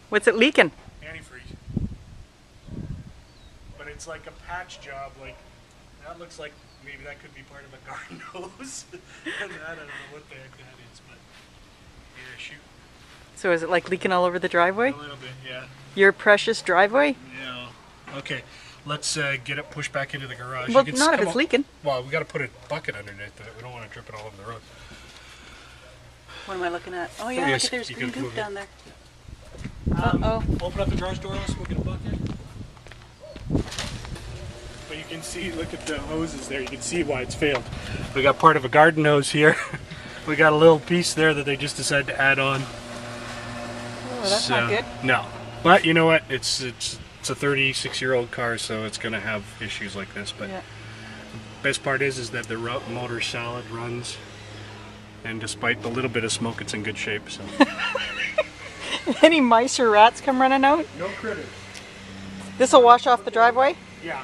What's it leaking? Antifreeze. But it's like a patch job. Like that looks like maybe that could be part of a garden hose. And I don't know what the heck that is, but yeah, shoot. So is it like leaking all over the driveway? A little bit, yeah. Your precious driveway? Yeah. Okay, let's get it pushed back into the garage. Well, not if it's leaking. Well, we got to put a bucket underneath it. We don't want to drip it all over the road. What am I looking at? Oh yeah, Yes, look at there's you green can goop move down it. there. Uh-oh. Open up the garage door, let's get a bucket. But you can see, look at the hoses there. You can see why it's failed. We got part of a garden hose here. We got a little piece there that they just decided to add on. Oh, that's not good. No. But you know what? It's a 36-year-old car, so it's going to have issues like this. But yeah. Best part is that the motor's solid, runs, and despite the little bit of smoke, it's in good shape. So. Any mice or rats come running out? No critters. This will wash off the driveway? Yeah.